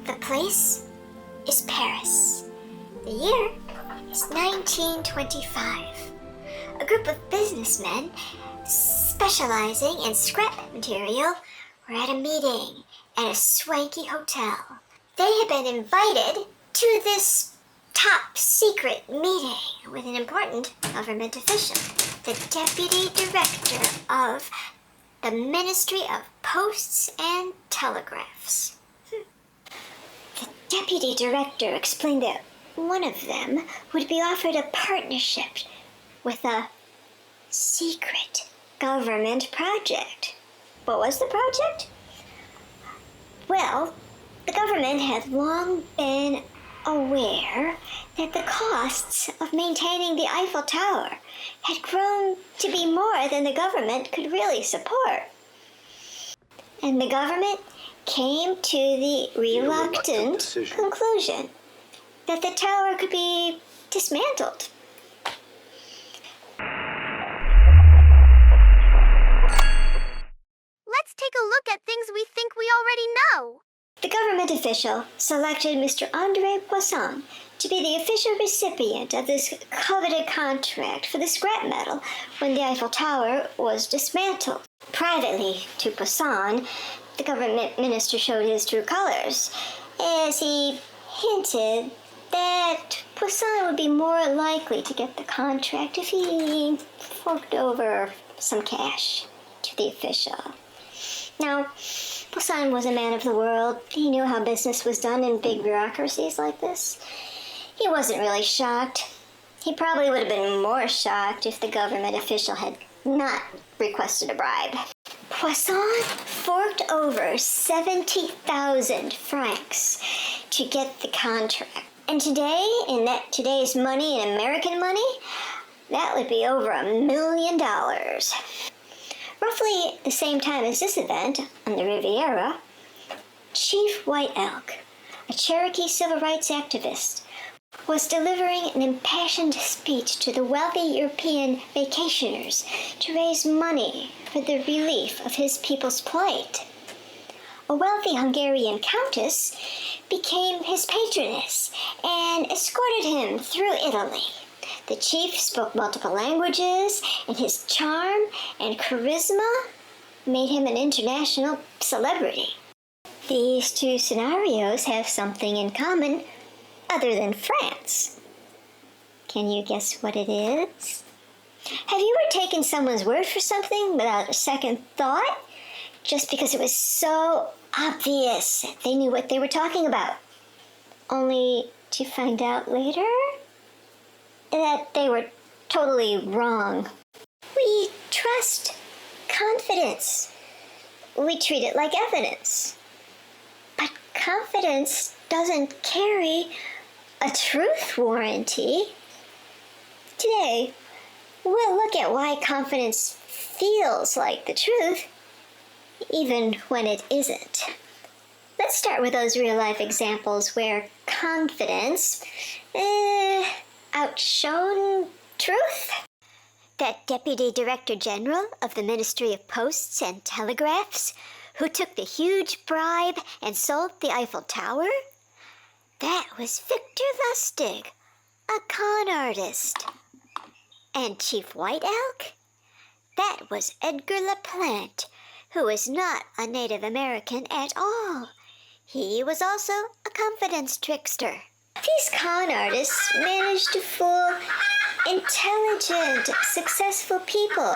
The place is Paris. The year is 1925. A group of businessmen specializing in scrap material were at a meeting at a swanky hotel. They had been invited to this top secret meeting with an important government official, the deputy director of the Ministry of Posts and Telegraphs. The deputy director explained that one of them would be offered a partnership with a secret government project. What was the project? Well, the government had long been aware that the costs of maintaining the Eiffel Tower had grown to be more than the government could really support. And the government came to the reluctant conclusion that the tower could be dismantled. Let's take a look at things we think we already know. The government official selected Mr. André Poisson to be the official recipient of this coveted contract for the scrap metal when the Eiffel Tower was dismantled. Privately to Poisson, the government minister showed his true colors, as he hinted that Poisson would be more likely to get the contract if he forked over some cash to the official. Now, Poisson was a man of the world. He knew how business was done in big bureaucracies like this. He wasn't really shocked. He probably would have been more shocked if the government official had not requested a bribe. Poisson forked over 70,000 francs to get the contract. And today, in today's money, in American money, that would be over $1 million. Roughly the same time as this event on the Riviera, Chief White Elk, a Cherokee civil rights activist, was delivering an impassioned speech to the wealthy European vacationers to raise money for the relief of his people's plight. A wealthy Hungarian countess became his patroness and escorted him through Italy. The chief spoke multiple languages, and his charm and charisma made him an international celebrity. These two scenarios have something in common other than France. Can you guess what it is? Have you ever taken someone's word for something without a second thought, just because it was so obvious they knew what they were talking about, only to find out later that they were totally wrong? We trust confidence. We treat it like evidence. But confidence doesn't carry a truth warranty. Today, we'll look at why confidence feels like the truth, even when it isn't. Let's start with those real-life examples where confidence outshone truth. That Deputy Director General of the Ministry of Posts and Telegraphs, who took the huge bribe and sold the Eiffel Tower, that was Victor Lustig, a con artist. And Chief White Elk? That was Edgar LaPlante, who was not a Native American at all. He was also a confidence trickster. These con artists managed to fool intelligent, successful people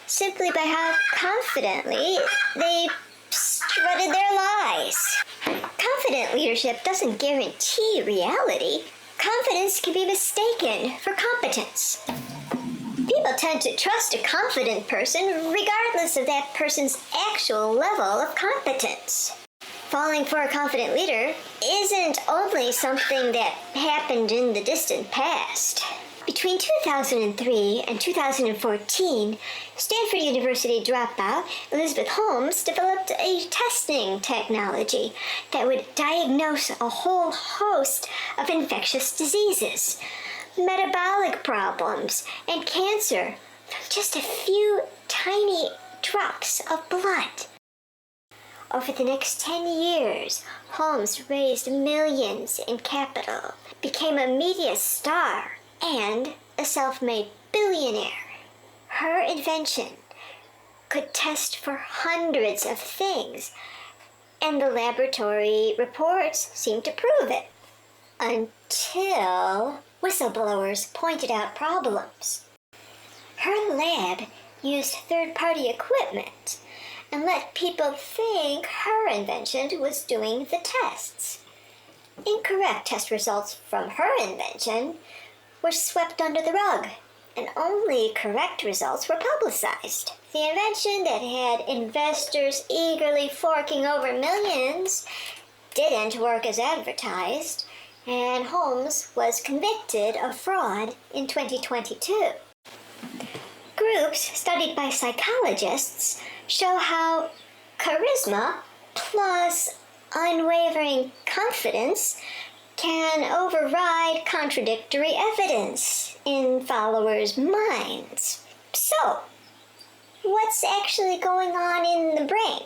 simply by how confidently they strutted their lies. Confident leadership doesn't guarantee reality. Confidence can be mistaken for competence. People tend to trust a confident person regardless of that person's actual level of competence. Falling for a confident leader isn't only something that happened in the distant past. Between 2003 and 2014, Stanford University dropout Elizabeth Holmes developed a testing technology that would diagnose a whole host of infectious diseases, metabolic problems, and cancer from just a few tiny drops of blood. Over the next 10 years, Holmes raised millions in capital, became a media star, and a self-made billionaire. Her invention could test for hundreds of things, and the laboratory reports seemed to prove it. Until whistleblowers pointed out problems. Her lab used third-party equipment and let people think her invention was doing the tests. Incorrect test results from her invention were swept under the rug, and only correct results were publicized. The invention that had investors eagerly forking over millions didn't work as advertised, and Holmes was convicted of fraud in 2022. Groups studied by psychologists show how charisma plus unwavering confidence can override contradictory evidence in followers' minds. So, what's actually going on in the brain?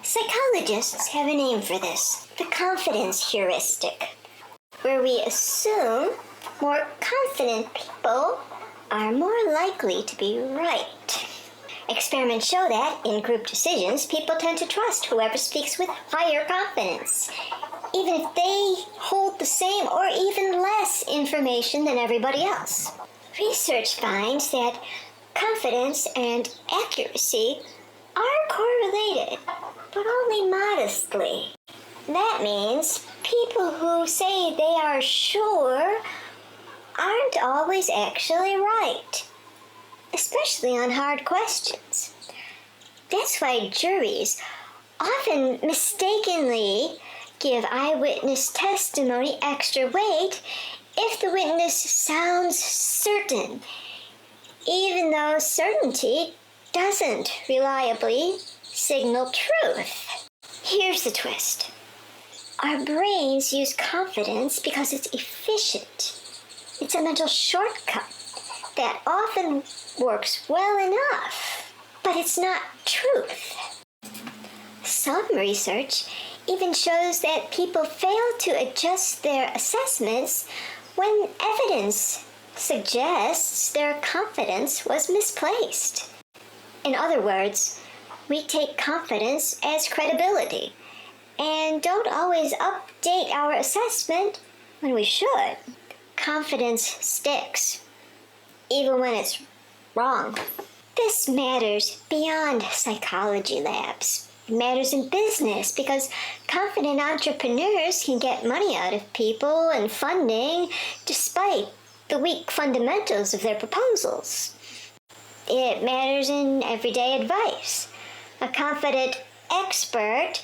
Psychologists have a name for this, the confidence heuristic, where we assume more confident people are more likely to be right. Experiments show that in group decisions, people tend to trust whoever speaks with higher confidence, even if they hold the same or even less information than everybody else. Research finds that confidence and accuracy are correlated, but only modestly. That means people who say they are sure aren't always actually right, especially on hard questions. That's why juries often mistakenly give eyewitness testimony extra weight if the witness sounds certain, even though certainty doesn't reliably signal truth. Here's the twist. Our brains use confidence because it's efficient. It's a mental shortcut that often works well enough, but it's not truth. Some research even shows that people fail to adjust their assessments when evidence suggests their confidence was misplaced. In other words, we take confidence as credibility and don't always update our assessment when we should. Confidence sticks, even when it's wrong. This matters beyond psychology labs. It matters in business because confident entrepreneurs can get money out of people and funding despite the weak fundamentals of their proposals. It matters in everyday advice. A confident expert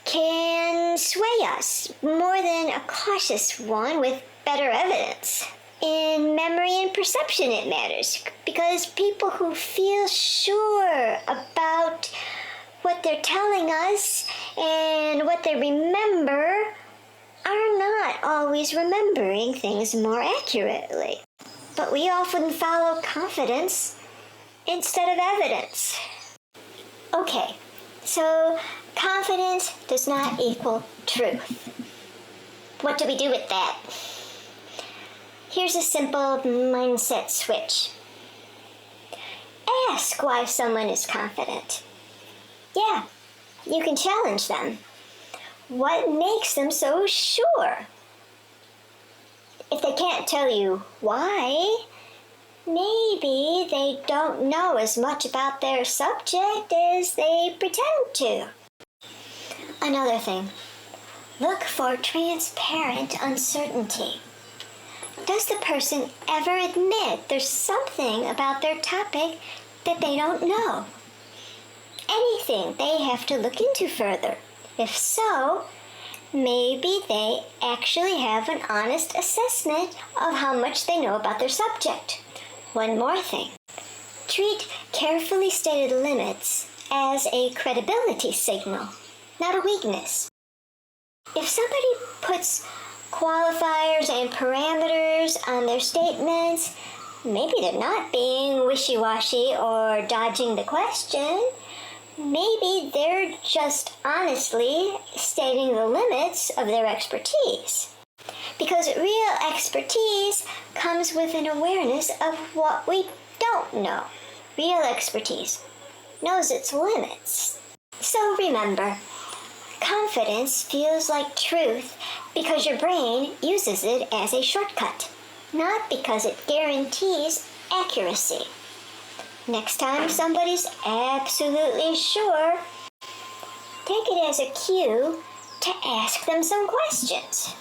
can sway us more than a cautious one with better evidence. In memory and perception it matters because people who feel sure about what they're telling us and what they remember are not always remembering things more accurately. But we often follow confidence instead of evidence. Okay, so confidence does not equal truth. What do we do with that? Here's a simple mindset switch. Ask why someone is confident. Yeah, you can challenge them. What makes them so sure? If they can't tell you why, maybe they don't know as much about their subject as they pretend to. Another thing, look for transparent uncertainty. Does the person ever admit there's something about their topic that they don't know? Anything they have to look into further? If so, maybe they actually have an honest assessment of how much they know about their subject. One more thing. Treat carefully stated limits as a credibility signal, not a weakness. If somebody puts qualifiers and parameters on their statements, maybe they're not being wishy-washy or dodging the question. Maybe they're just honestly stating the limits of their expertise. Because real expertise comes with an awareness of what we don't know. Real expertise knows its limits. So remember, confidence feels like truth because your brain uses it as a shortcut, not because it guarantees accuracy. Next time somebody's absolutely sure, take it as a cue to ask them some questions.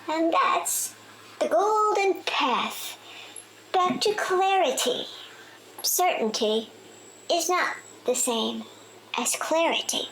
And that's the golden path back to clarity. Certainty is not the same as clarity.